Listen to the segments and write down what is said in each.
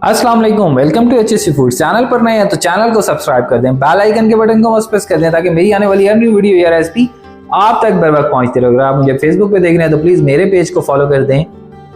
अस्सलाम वालेकुम, welcome to HSC food. Channel पर नए हैं तो चैनल को सब्सक्राइब कर दें, बेल आइकन के बटन को मस्ट प्रेस कर दें ताकि मेरी आने वाली हर न्यू वीडियो या रेसिपी आप तक बर वक्त पहुंचती रहे। अगर आप मुझे फेसबुक पे देख रहे हैं तो प्लीज मेरे पेज को फॉलो कर दें।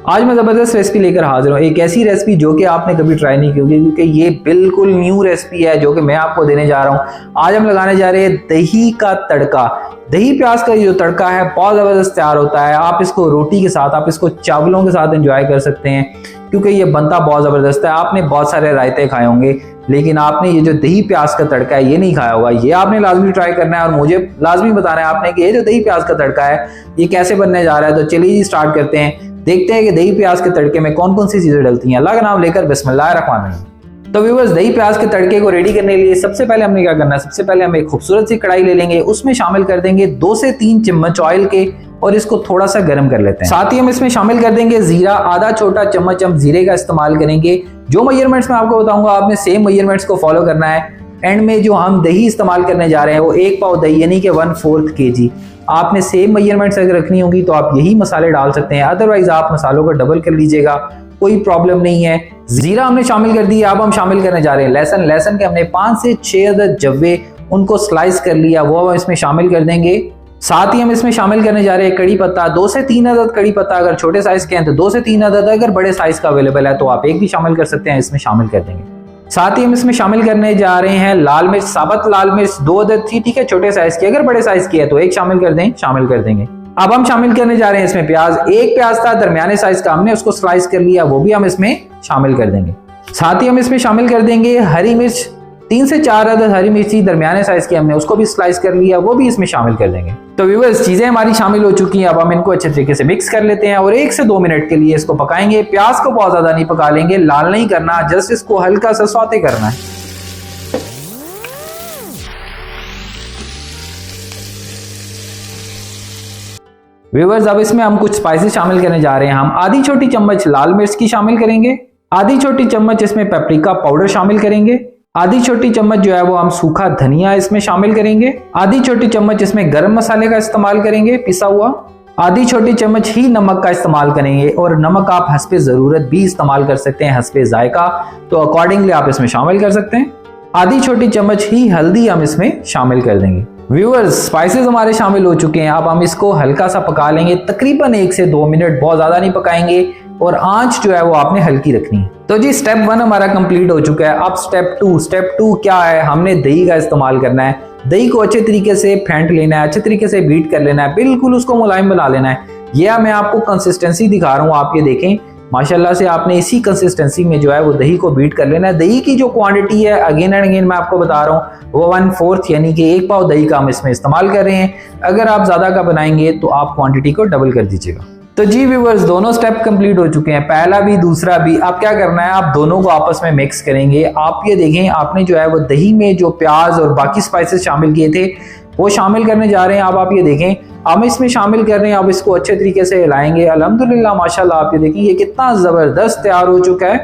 आज मैं जबरदस्त रेसिपी लेकर हाजिर हूँ, एक ऐसी रेसिपी जो कि आपने कभी ट्राई नहीं की होगी क्योंकि ये बिल्कुल न्यू रेसिपी है जो कि मैं आपको देने जा रहा हूँ। आज हम लगाने जा रहे हैं दही का तड़का। दही प्याज का जो तड़का है बहुत जबरदस्त तैयार होता है। आप इसको रोटी के साथ, आप इसको चावलों के साथ एंजॉय कर सकते हैं क्योंकि ये बनता बहुत जबरदस्त है। आपने बहुत सारे रायते खाए होंगे लेकिन आपने ये जो दही प्याज का तड़का है ये नहीं खाया होगा। ये आपने लाजमी ट्राई करना है और मुझे लाजमी बताना है आपने कि ये जो दही प्याज का तड़का है ये कैसे बनने जा रहा है। तो चलिए जी स्टार्ट करते हैं, देखते हैं कि दही प्याज के तड़के में कौन कौन सी चीजें डलती हैं। अल्लाह का नाम लेकर बिस्मिल्लाहिर्रहमानिर्रहीम। तो व्यूअर्स, दही प्याज के तड़के को रेडी करने के लिए सबसे पहले हमने क्या करना है, सबसे पहले हम एक खूबसूरत सी कढ़ाई ले लेंगे, उसमें शामिल कर देंगे 2 से 3 चम्मच ऑयल के और इसको थोड़ा सा गर्म कर लेते हैं। साथ ही हम इसमें शामिल कर देंगे जीरा, आधा छोटा चम्मच हम जीरे का इस्तेमाल करेंगे। जो मेजरमेंट्स मैं आपको बताऊंगा आपने सेम मेजरमेंट्स को फॉलो करना है। एंड में जो हम दही इस्तेमाल करने जा रहे हैं वो 1 पाव दही यानी कि 1/4 kg। आपने सेम मेजरमेंट्स अगर रखनी होगी तो आप यही मसाले डाल सकते हैं, अदरवाइज आप मसालों को डबल कर लीजिएगा, कोई प्रॉब्लम नहीं है। जीरा हमने शामिल कर दी। अब हम शामिल करने जा रहे हैं लहसुन। लहसुन के हमने 5 से 6 अदद जव्वे उनको स्लाइस कर लिया, वो हम इसमें शामिल कर देंगे। साथ ही हम इसमें शामिल करने जा रहे हैं कड़ी पत्ता, 2 से 3 अदद कड़ी पत्ता। अगर छोटे साइज के हैं तो 2 से 3 अदद, अगर बड़े साइज का अवेलेबल है तो आप एक भी शामिल कर सकते हैं, इसमें शामिल कर देंगे। साथ ही हम इसमें शामिल करने जा रहे हैं लाल मिर्च, साबुत लाल मिर्च 2 अदद थी, ठीक है, छोटे साइज की। अगर बड़े साइज की है तो एक शामिल कर दें, शामिल कर देंगे। अब हम शामिल करने जा रहे हैं इसमें प्याज। एक प्याज था दरमियाने साइज का, हमने उसको स्लाइस कर लिया, वो भी हम इसमें शामिल कर देंगे। साथ ही हम इसमें शामिल कर देंगे हरी मिर्च, 3 से 4 अदद हरी मिर्ची दरमियाने साइज की, हमने उसको भी स्लाइस कर लिया, वो भी इसमें शामिल कर देंगे। तो व्यूअर्स, चीजें हमारी शामिल हो चुकी हैं। अब हम इनको अच्छे तरीके से मिक्स कर लेते हैं और 1 से 2 मिनट के लिए इसको पकाएंगे। प्याज को बहुत ज्यादा नहीं पका लेंगे, लाल नहीं करना, जस्ट इसको हल्का सा सौते करना है। व्यूअर्स, अब इसमें हम कुछ स्पाइसेस शामिल करने जा रहे हैं। हम आधी छोटी चम्मच लाल मिर्च की शामिल करेंगे, आधी छोटी चम्मच इसमें पेपरिका पाउडर शामिल करेंगे, आधी छोटी चम्मच जो है वो हम सूखा धनिया इसमें शामिल करेंगे, आधी छोटी चम्मच इसमें गरम मसाले का इस्तेमाल करेंगे पिसा हुआ, आधी छोटी चम्मच ही नमक का इस्तेमाल करेंगे। और नमक आप हस्बे जरूरत भी इस्तेमाल कर सकते हैं, हस्बे जायका, तो अकॉर्डिंगली आप इसमें शामिल कर सकते हैं। आधी छोटी चम्मच ही हल्दी हम इसमें शामिल कर देंगे। व्यूअर्स, स्पाइसेस हमारे शामिल हो चुके हैं। अब हम इसको हल्का सा पका लेंगे, तकरीबन 1 से 2 मिनट, बहुत ज्यादा नहीं पकाएंगे और आंच जो है वो आपने हल्की रखनी है। तो जी स्टेप 1 हमारा कंप्लीट हो चुका है। अब स्टेप 2 क्या है, हमने दही का इस्तेमाल करना है। दही को अच्छे तरीके से फेंट लेना है, अच्छे तरीके से बीट कर लेना है, बिल्कुल उसको मुलायम बना लेना है। यह मैं आपको कंसिस्टेंसी दिखा रहा हूँ, आप ये देखें माशाल्लाह से आपने इसी कंसिस्टेंसी में जो है वो दही को बीट कर लेना है। दही की जो क्वांटिटी है अगेन एंड अगेन मैं आपको बता रहा हूँ वो 1/4 यानी कि 1 पाव दही का हम इसमें इस्तेमाल कर रहे हैं। अगर आप ज्यादा का बनाएंगे तो आप क्वांटिटी को डबल कर दीजिएगा। तो जी व्यूअर्स, दोनों स्टेप कंप्लीट हो चुके हैं, पहला भी दूसरा भी। अब क्या करना है, आप दोनों को आपस में मिक्स करेंगे। आप ये देखें आपने जो है वो दही में जो प्याज और बाकी स्पाइसेस शामिल किए थे वो शामिल करने जा रहे हैं। अब आप ये देखें हम इसमें शामिल कर रहे हैं। अब इसको अच्छे तरीके से हिलाएंगे। अल्हम्दुलिल्लाह माशाल्लाह, आप ये देखें ये कितना जबरदस्त तैयार हो चुका है।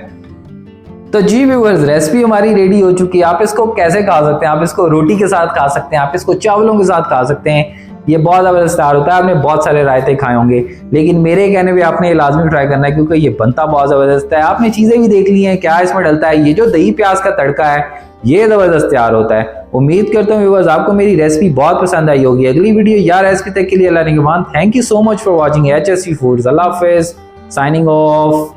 तो जी व्यूअर्स, रेसिपी हमारी रेडी हो चुकी है। आप इसको कैसे खा सकते हैं, आप इसको रोटी के साथ खा सकते हैं, आप इसको चावलों के साथ खा सकते हैं। ये बहुत जबरदस्त तैयार होता है। आपने बहुत सारे रायते खाए होंगे लेकिन मेरे कहने पे आपने ये लाजमी ट्राई करना है क्योंकि ये बनता बहुत जबरदस्त है। आपने चीजें भी देख ली हैं क्या इसमें डलता है। ये जो दही प्याज का तड़का है ये जबरदस्त तैयार होता है। उम्मीद करता हूँ व्यूअर्स आपको मेरी रेसिपी बहुत पसंद आई होगी। अगली वीडियो या रेसिपी तक के लिए अल्लाह निगहबान। Thank you so much for watching HSC foods. Allah हाफिज, साइनिंग ऑफ।